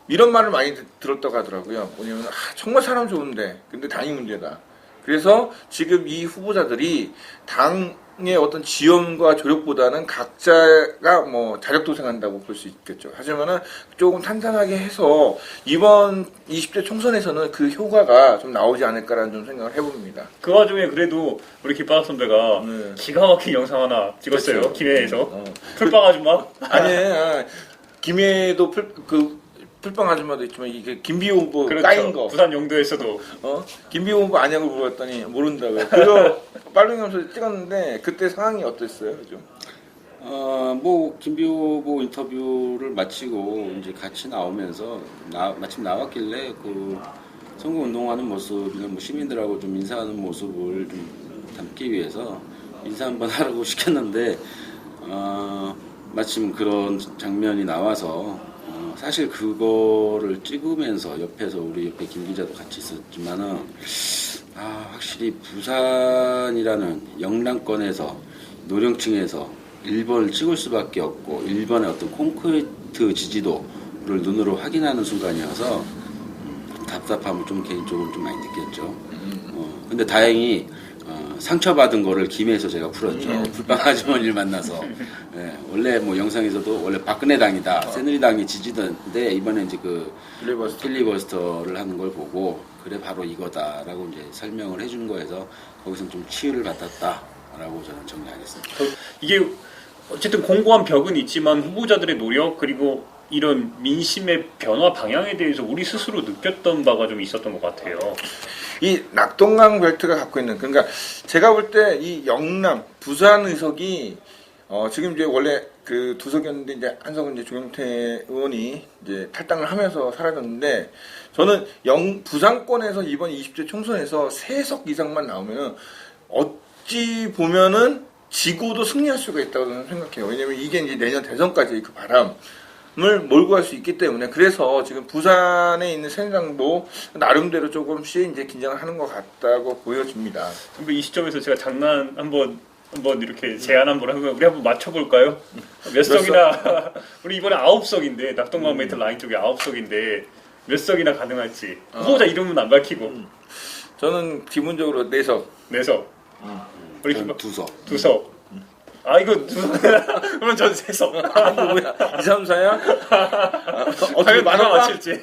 이런 말을 많이 들었다고 하더라고요. 뭐냐면 정말 사람 좋은데 근데 당이 문제다. 그래서 지금 이 후보자들이 당의 어떤 지원과 조력보다는 각자가 자력도생한다고 볼 수 있겠죠. 하지만은 조금 탄탄하게 해서 이번 20대 총선에서는 그 효과가 좀 나오지 않을까라는 좀 생각을 해봅니다. 그 와중에 그래도 우리 김바닥 선배가 기가 막힌 영상 하나 찍었어요. 그렇죠. 김해에서. 풀빵 아줌마? 아니, 김해도 풀빵 아줌마도 있지만 이게 김비호 후보 그렇죠. 까인 거. 부산 영도에서도. 김비호 후보 아냐고 물어봤더니 모른다고요. 그래서 빨갱이면서 찍었는데 그때 상황이 어땠어요? 좀? 김비호 후보 인터뷰를 마치고 이제 같이 나오면서 마침 나왔길래 그 선거 운동하는 모습이나 시민들하고 좀 인사하는 모습을 좀 담기 위해서 인사 한번 하라고 시켰는데 마침 그런 장면이 나와서 사실 그거를 찍으면서 옆에서 우리 옆에 김 기자도 같이 있었지만은 확실히 부산이라는 영남권에서 노령층에서 1번을 찍을 수밖에 없고 1번의 어떤 콘크리트 지지도를 눈으로 확인하는 순간이어서 답답함을 좀 개인적으로 좀 많이 느꼈죠. 근데 다행히 상처받은 거를 김해에서 제가 풀었죠. 불빵 아주머니를 만나서. 네, 원래 영상에서도 원래 박근혜 당이다. 새누리당이 지지던데 이번에 이제 필리버스터를 하는 걸 보고 그래 바로 이거다라고 이제 설명을 해준 거에서 거기서 좀 치유를 받았다라고 저는 정리하겠습니다. 이게 어쨌든 공고한 벽은 있지만 후보자들의 노력 그리고 이런 민심의 변화 방향에 대해서 우리 스스로 느꼈던 바가 좀 있었던 것 같아요. 이 낙동강 벨트가 갖고 있는, 그러니까 제가 볼 때 이 영남 부산 의석이 지금 이제 원래 그 두석이었는데 이제 한석은 이제 조경태 의원이 이제 탈당을 하면서 사라졌는데 저는 부산권에서 이번 20대 총선에서 3석 이상만 나오면 어찌 보면은 지고도 승리할 수가 있다고 저는 생각해요. 왜냐면 이게 이제 내년 대선까지 그 바람. 몰고 갈 수 있기 때문에 그래서 지금 부산에 있는 새누리당도 나름대로 조금씩 이제 긴장을 하는 것 같다고 보여집니다. 근데 이 시점에서 제가 장난 한번 이렇게 제안 한번 하고 우리 한번 맞춰볼까요? 몇 석이나 우리 이번에 9석인데 낙동강 메이트 라인 쪽에 9석인데 몇 석이나 가능할지 후보자 이름은 안 밝히고 저는 기본적으로 4석. 4석. 우리 2석. 아 이거 2석. 그러면 전 3석. 이거 뭐야? 2, 3, 4야? 어떻게 만원 맞힐지.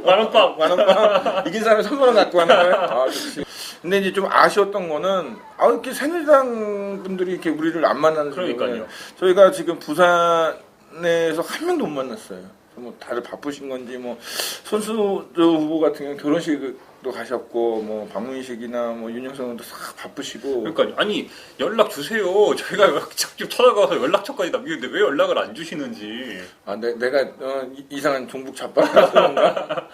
만원빵. 이긴 사람이 선물을 갖고 가는 거예요? 아, 그렇지. 근데 이제 좀 아쉬웠던 거는, 이렇게 새누리당 분들이 이렇게 우리를 안 만나는 그러니까요. 저희가 지금 부산에서 한 명도 못 만났어요. 뭐 다들 바쁘신 건지, 뭐, 손수조 후보 같은 경우는 결혼식도 가셨고, 뭐, 박문식이나 뭐, 윤영석 의원도 싹 바쁘시고. 그러니까요. 아니, 연락 주세요. 저희가 직접 찾아가서 연락처까지 남기는데 왜 연락을 안 주시는지. 내가, 이상한 종북 잡아라서 그런가?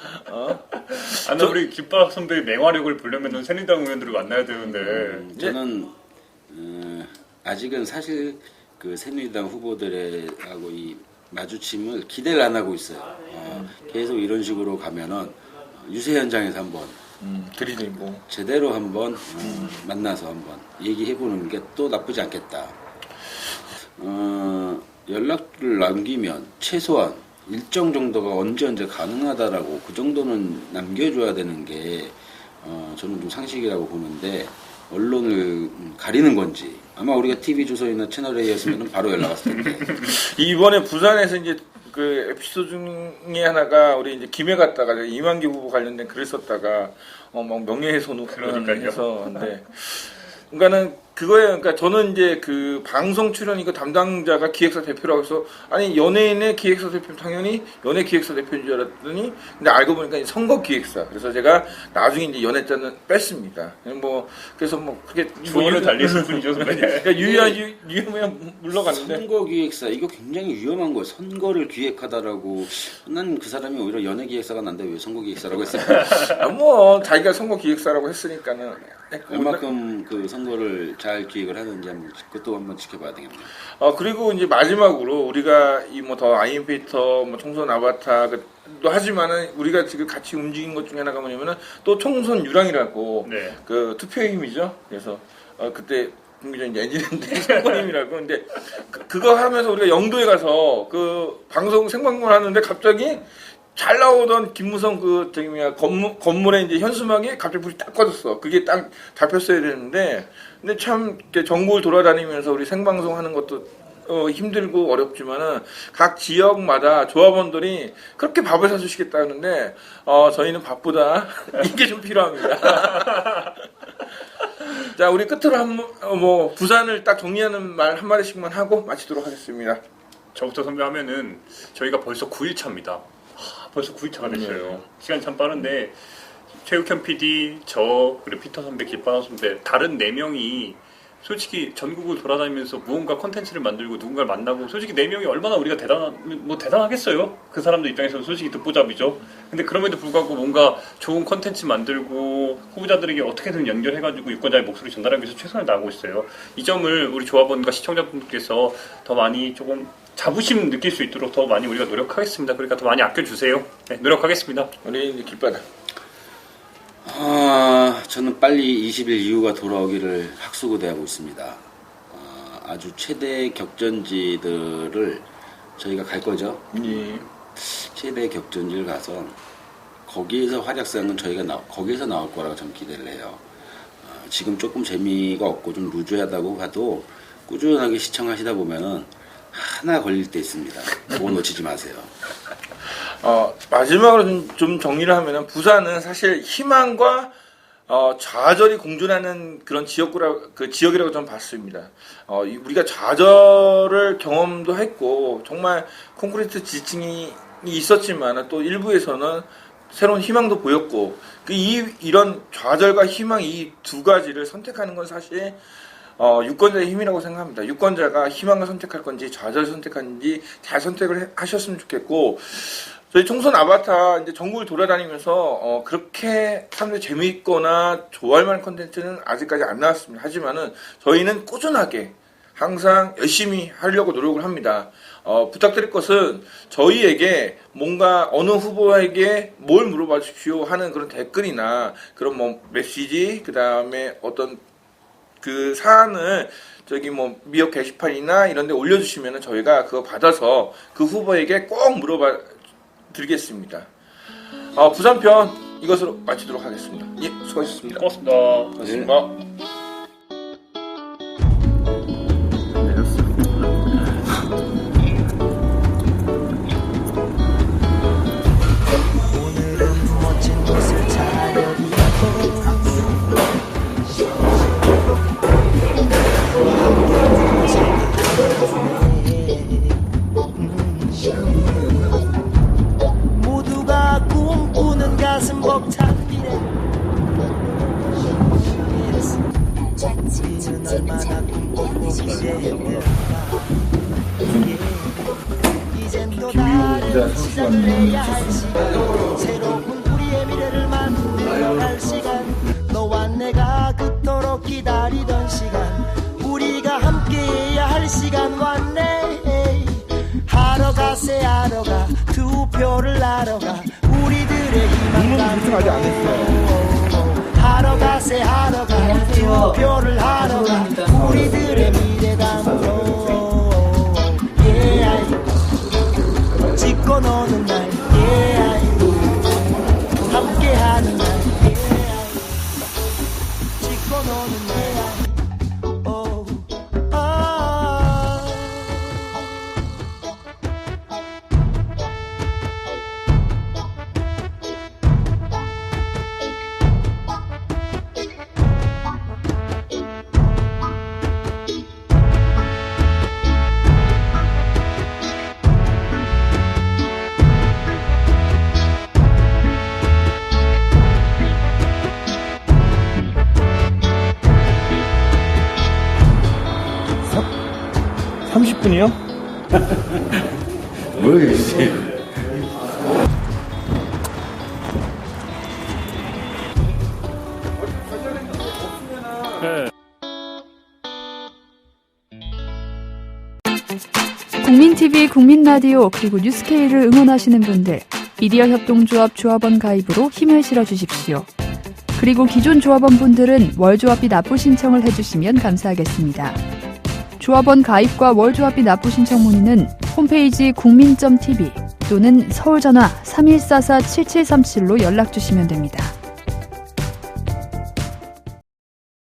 우리 김밥 선배의 맹화력을 보려면 새누리당 의원들을 만나야 되는데. 저는, 아직은 사실 그 새누리당 후보들하고 이 마주침을 기대를 안 하고 있어요. 계속 이런 식으로 가면은 유세 현장에서 한번 들이대고 제대로 한번 만나서 한번 얘기해보는 게 또 나쁘지 않겠다. 연락을 남기면 최소한 일정 정도가 언제 가능하다라고 그 정도는 남겨줘야 되는 게 저는 좀 상식이라고 보는데 언론을 가리는 건지 아마 우리가 TV조선이나 채널A였으면 바로 연락 왔을 텐데 이번에 부산에서 이제 그 에피소드 중에 하나가 우리 이제 김해 갔다가 이만기 후보 관련된 글을 썼다가 막 명예훼손 해서 근데 그러니까는 그거예요. 그러니까 저는 이제 그 방송 출연 이거 담당자가 기획사 대표라고 해서 아니 연예인의 기획사 대표 당연히 연예 기획사 대표인 줄 알았더니 근데 알고 보니까 선거 기획사. 그래서 제가 나중에 이제 연예자는 뺐습니다. 뭐 그래서 뭐 그게 주원을 달리신 분이죠, 선배님. 그러니까 유의하면 물러갔는데 선거 기획사 이거 굉장히 위험한 거예요. 선거를 기획하다라고 난 그 사람이 오히려 연예 기획사가 난데 왜 선거 기획사라고 했을까? 뭐 자기가 선거 기획사라고 했으니까는 얼마큼 그 선거를 잘 기획을 하는지 한번 그것도 한번 지켜봐야 되겠네요. 그리고 이제 마지막으로 우리가 이 뭐 더 아이엠페이터 뭐 총선 아바타도 하지만은 우리가 지금 같이 움직인 것 중에 하나가 뭐냐면은 또 총선 유랑이라고 그 투표의 힘이죠. 그래서 그때 국민의힘 내지는데 선거임이라고 근데 그거 하면서 우리가 영도에 가서 그 방송 생방송을 하는데 갑자기 잘 나오던 김무성 그 저기 뭐야 건물에 이제 현수막에 갑자기 불이 딱 꺼졌어. 그게 딱 잡혔어야 되는데 근데 참 전국을 돌아다니면서 우리 생방송 하는 것도 힘들고 어렵지만은 각 지역마다 조합원들이 그렇게 밥을 사주시겠다는데 저희는 바쁘다. 이게 좀 필요합니다. 자, 우리 끝으로 뭐 부산을 딱 정리하는 말 한마디씩만 하고 마치도록 하겠습니다. 저부터 선배 하면은 저희가 벌써 9일차입니다. 벌써 9일차가 됐어요. 시간이 참 빠른데 최욱현 PD, 저 그리고 피터 선배, 김바람 선배 다른 4명이 솔직히 전국을 돌아다니면서 무언가 콘텐츠를 만들고 누군가를 만나고 솔직히 4명이 얼마나 우리가 대단하겠어요? 그 사람들 입장에서는 솔직히 듣보잡이죠. 근데 그럼에도 불구하고 뭔가 좋은 콘텐츠 만들고 후보자들에게 어떻게든 연결해가지고 유권자의 목소리 전달하기 위해서 최선을 다하고 있어요. 이 점을 우리 조합원과 시청자분들께서 더 많이 조금 자부심 느낄 수 있도록 더 많이 우리가 노력하겠습니다. 그러니까 더 많이 아껴주세요. 네, 노력하겠습니다. 우리 길바다. 저는 빨리 20일 이후가 돌아오기를 학수고대하고 있습니다. 아주 최대 격전지들을 저희가 갈 거죠. 최대 격전지를 가서 거기에서 활약상은 저희가 거기에서 나올 거라고 좀 기대를 해요. 지금 조금 재미가 없고 좀 루즈하다고 봐도 꾸준하게 시청하시다 보면은 하나 걸릴 때 있습니다. 그거 놓치지 마세요. 마지막으로 좀 정리를 하면은 부산은 사실 희망과 좌절이 공존하는 그런 지역이라고 저는 봤습니다. 우리가 좌절을 경험도 했고 정말 콘크리트 지층이 있었지만 또 일부에서는 새로운 희망도 보였고 이런 좌절과 희망 이 두 가지를 선택하는 건 사실 유권자의 힘이라고 생각합니다. 유권자가 희망을 선택할 건지 좌절을 선택하는지 잘 선택을 하셨으면 좋겠고 저희 총선 아바타 이제 전국을 돌아다니면서 그렇게 사람들이 재미있거나 좋아할 만한 콘텐츠는 아직까지 안 나왔습니다. 하지만은 저희는 꾸준하게 항상 열심히 하려고 노력을 합니다. 부탁드릴 것은 저희에게 뭔가 어느 후보에게 뭘 물어봐 주십시오 하는 그런 댓글이나 그런 뭐 메시지, 그 다음에 어떤 그 사안을 저기 뭐 미역 게시판이나 이런 데 올려주시면 저희가 그거 받아서 그 후보에게 꼭 물어봐 드리겠습니다. 부산편 이것으로 마치도록 하겠습니다. 예, 수고하셨습니다. 고맙습니다. 오늘은 멋진 옷을 차려입고 모두가 꿈꾸는 가슴 벅찬 미래 우리는 얼마나 꿈꾸고 기대했을까 이젠 또 다른 시작을 해야 할 시간 새로운 우리의 미래를 만들어 갈 시간 너와 내가 그토록 기다리던 시간 우리가 함께해야 할 시간 왔네 하러 가세 하러 가 투표를 하러 가 우리들의 희망감으로 하러 가세 하러 가 투표를 하러 가 우리들의 미래감으로 찍고 노는 날 함께하는 날 찍고 노는 날 모르겠지. 국민TV, 국민라디오, 그리고 뉴스케이를 응원하시는 분들, 미디어 협동조합 조합원 가입으로 힘을 실어주십시오. 그리고 기존 조합원 분들은 월조합비 납부 신청을 해주시면 감사하겠습니다. 조합원 가입과 월조합비 납부 신청 문의는 홈페이지 국민.tv 또는 서울전화 3144-7737로 연락주시면 됩니다.